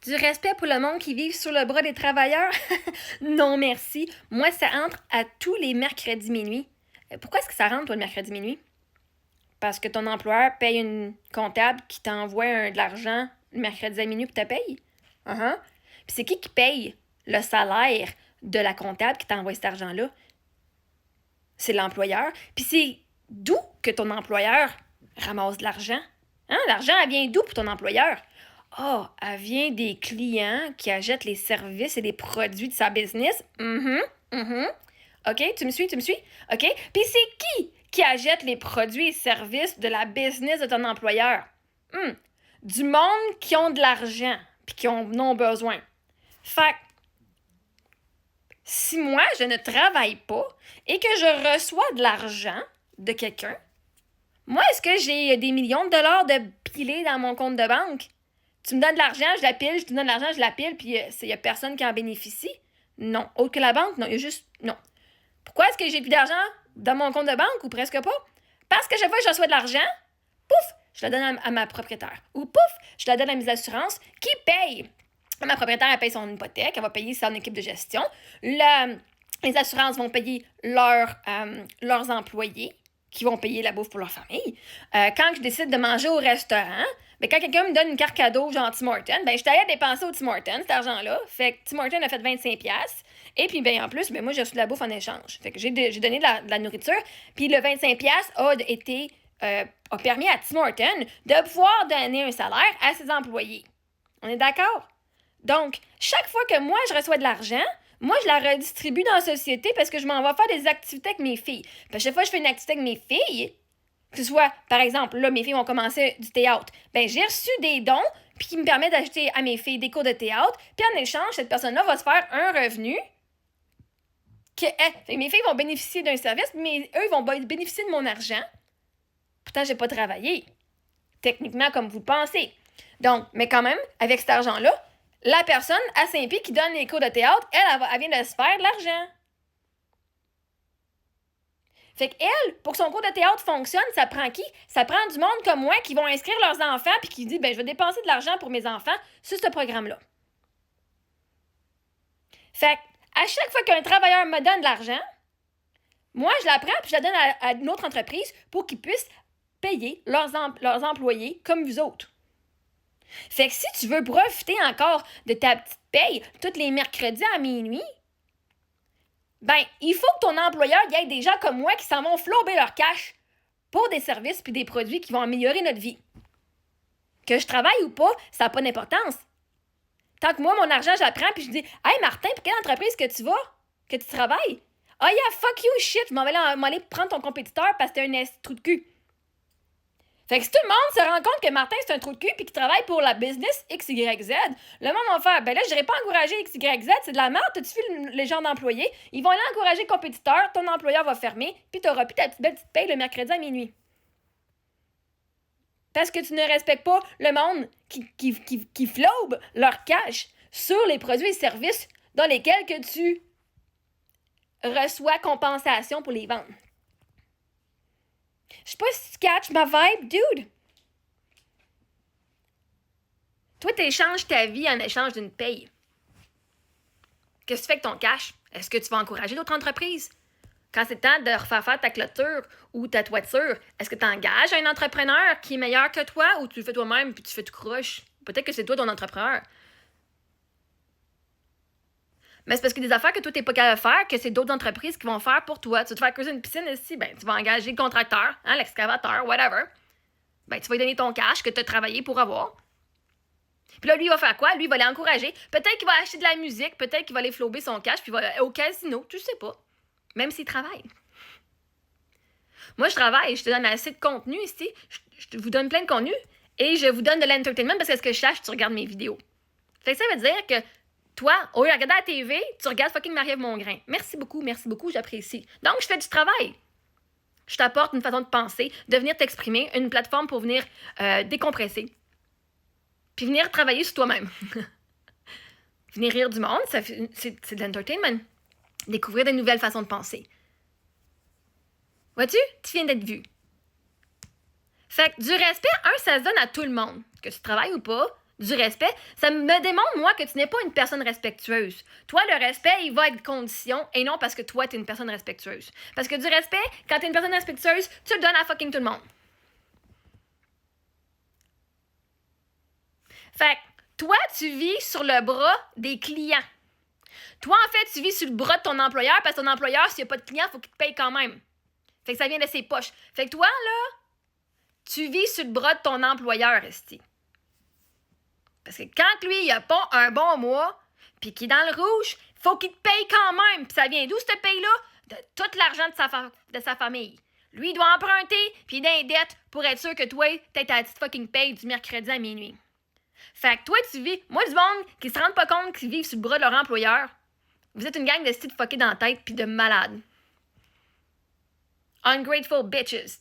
Du respect pour le monde qui vit sur le bras des travailleurs? Non, merci. Moi, ça entre à tous les mercredis minuit. Pourquoi est-ce que ça rentre, toi, le mercredi minuit? Parce que ton employeur paye une comptable qui t'envoie de l'argent le mercredi à minuit pour te paye? Uh-huh. Puis c'est qui paye le salaire de la comptable qui t'envoie cet argent-là? C'est l'employeur. Puis c'est d'où que ton employeur ramasse de l'argent? Hein? L'argent, elle vient d'où pour ton employeur? Ah, elle vient des clients qui achètent les services et les produits de sa business. OK, tu me suis? OK? Puis c'est qui achète les produits et services de la business de ton employeur? Du monde qui ont de l'argent puis qui en ont besoin. Fait que, si moi, je ne travaille pas et que je reçois de l'argent de quelqu'un, moi, est-ce que j'ai des millions de dollars de pilés dans mon compte de banque? Tu me donnes de l'argent, je la pile, je te donne de l'argent, je la pile, puis il n'y a personne qui en bénéficie? Non. Autre que la banque? Non, il y a juste... Non. Pourquoi est-ce que j'ai plus d'argent dans mon compte de banque ou presque pas? Parce que chaque fois que je reçois de l'argent, pouf, je la donne à ma propriétaire. Ou pouf, je la donne à mes assurances qui payent. Ma propriétaire, elle paye son hypothèque, elle va payer son équipe de gestion. Les assurances vont payer leurs employés qui vont payer la bouffe pour leur famille. Quand je décide de manger au restaurant, ben quand quelqu'un me donne une carte cadeau genre Tim Hortons, ben je suis allée dépenser au Tim Hortons cet argent-là. Fait que Tim Hortons a fait 25$. Et puis, ben en plus, ben moi, j'ai reçu de la bouffe en échange. Fait que j'ai donné de la nourriture. Puis le 25$ a permis à Tim Hortons de pouvoir donner un salaire à ses employés. On est d'accord? Donc, chaque fois que moi, je reçois de l'argent, moi, je la redistribue dans la société parce que je m'en vais faire des activités avec mes filles. Puis chaque fois que je fais une activité avec mes filles, que ce soit, par exemple, là, mes filles vont commencer du théâtre, ben j'ai reçu des dons puis qui me permettent d'acheter à mes filles des cours de théâtre. Puis en échange, cette personne-là va se faire un revenu que mes filles vont bénéficier d'un service, mais eux vont bénéficier de mon argent. Pourtant, j'ai pas travaillé. Techniquement, comme vous le pensez. Donc, mais quand même, avec cet argent-là, la personne à Saint-Pie qui donne les cours de théâtre, elle vient de se faire de l'argent. Fait qu'elle, pour que son cours de théâtre fonctionne, ça prend qui? Ça prend du monde comme moi qui vont inscrire leurs enfants puis qui dit, ben je vais dépenser de l'argent pour mes enfants sur ce programme-là. Fait qu'à chaque fois qu'un travailleur me donne de l'argent, moi, je la prends puis je la donne à une autre entreprise pour qu'ils puissent payer leurs employés comme vous autres. Fait que si tu veux profiter encore de ta petite paye tous les mercredis à minuit, ben, il faut que ton employeur y ait des gens comme moi qui s'en vont flouber leur cash pour des services puis des produits qui vont améliorer notre vie. Que je travaille ou pas, ça n'a pas d'importance. Tant que moi, mon argent, je la prends puis je dis « Hey Martin, pour quelle entreprise que tu vas? Que tu travailles? Ah yeah, fuck you, shit, je m'en vais aller prendre ton compétiteur parce que t'es un trou de cul. » Fait que si tout le monde se rend compte que Martin, c'est un trou de cul puis qu'il travaille pour la business XYZ, le monde va faire, ben là, je dirais pas encourager XYZ, c'est de la merde, tu files les gens d'employés, ils vont aller encourager le compétiteur, ton employeur va fermer, puis t'auras plus ta belle petite paye le mercredi à minuit. Parce que tu ne respectes pas le monde qui flaube leur cash sur les produits et services dans lesquels que tu reçois compensation pour les vendre. Je sais pas si tu catches ma vibe, dude. Toi, tu échanges ta vie en échange d'une paye. Qu'est-ce que tu fais avec ton cash? Est-ce que tu vas encourager d'autres entreprises? Quand c'est le temps de refaire faire ta clôture ou ta toiture, est-ce que tu engages un entrepreneur qui est meilleur que toi ou tu le fais toi-même puis tu fais tout croche? Peut-être que c'est toi ton entrepreneur. Mais c'est parce que des affaires que toi, t'es pas capable de faire, que c'est d'autres entreprises qui vont faire pour toi. Tu vas te faire creuser une piscine ici, ben, tu vas engager le contracteur, l'excavateur, whatever. Ben, tu vas lui donner ton cash que tu as travaillé pour avoir. Puis là, lui, il va faire quoi? Lui, il va l'encourager. Peut-être qu'il va acheter de la musique, peut-être qu'il va aller flouber son cash, puis il va aller au casino, tu sais pas. Même s'il travaille. Moi, je travaille, je te donne assez de contenu ici, je vous donne plein de contenu, et je vous donne de l'entertainment parce que ce que je sache, tu regardes mes vidéos. Fait que ça veut dire que toi, au lieu de regarder la TV, tu regardes fucking Marie-Ève Mongrain. Merci beaucoup, j'apprécie. Donc, je fais du travail. Je t'apporte une façon de penser, de venir t'exprimer, une plateforme pour venir décompresser. Puis venir travailler sur toi-même. Venir rire du monde, c'est de l'entertainment. Découvrir de nouvelles façons de penser. Vois-tu? Tu viens d'être vu. Fait que du respect, ça se donne à tout le monde. Que tu travailles ou pas, du respect, ça me démontre, moi, que tu n'es pas une personne respectueuse. Toi, le respect, il va être condition et non parce que toi, tu es une personne respectueuse. Parce que du respect, quand tu es une personne respectueuse, tu le donnes à fucking tout le monde. Fait que toi, tu vis sur le bras des clients. Toi, en fait, tu vis sur le bras de ton employeur parce que ton employeur, s'il n'y a pas de clients, il faut qu'il te paye quand même. Fait que ça vient de ses poches. Fait que toi, là, tu vis sur le bras de ton employeur, esti. Parce que quand lui, il a pas un bon mois, puis qu'il est dans le rouge, faut qu'il te paye quand même. Puis ça vient d'où, ce paye-là? De tout l'argent de sa famille. Lui, il doit emprunter, puis il a une dette pour être sûr que toi, t'aies ta petite fucking paye du mercredi à minuit. Fait que toi, tu vis... Moi, du monde qui se rendent pas compte qu'ils vivent sur le bras de leur employeur, vous êtes une gang de styles fuckés dans la tête puis de malades. Ungrateful bitches.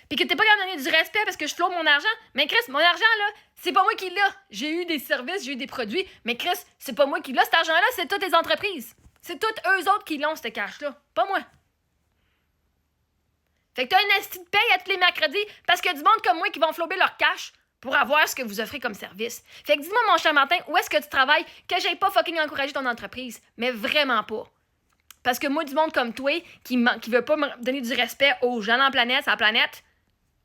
Puis que t'es pas capable de donner du respect parce que je flotte mon argent. Mais Chris, mon argent, là, c'est pas moi qui l'ai. J'ai eu des services, j'ai eu des produits. Mais Chris, c'est pas moi qui l'ai. Cet argent-là, c'est toutes les entreprises. C'est toutes eux autres qui l'ont, ce cash-là. Pas moi. Fait que t'as un esti de paye à tous les mercredis parce qu'il y a du monde comme moi qui vont flober leur cash pour avoir ce que vous offrez comme service. Fait que dis-moi, mon cher Martin, où est-ce que tu travailles que j'aille pas fucking encourager ton entreprise? Mais vraiment pas. Parce que moi, du monde comme toi, qui veut pas me donner du respect aux gens dans la planète, sa planète,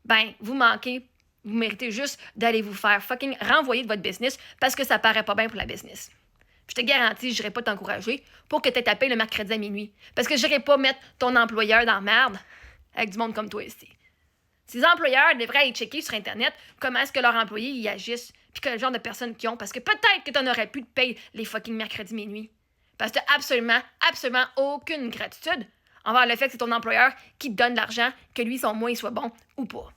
ben, vous manquez. Vous méritez juste d'aller vous faire fucking renvoyer de votre business parce que ça paraît pas bien pour la business. Je te garantis, je n'irai pas t'encourager pour que tu aies ta paye le mercredi à minuit. Parce que je n'irai pas mettre ton employeur dans la merde avec du monde comme toi ici. Ces employeurs devraient aller checker sur Internet comment est-ce que leurs employés y agissent puis quel genre de personnes qu'ils ont. Parce que peut-être que tu n'aurais plus de paye les fucking mercredis minuit. Parce que tu n'as absolument aucune gratitude envers le fait que c'est ton employeur qui te donne de l'argent, que lui, son mois, il soit bon ou pas.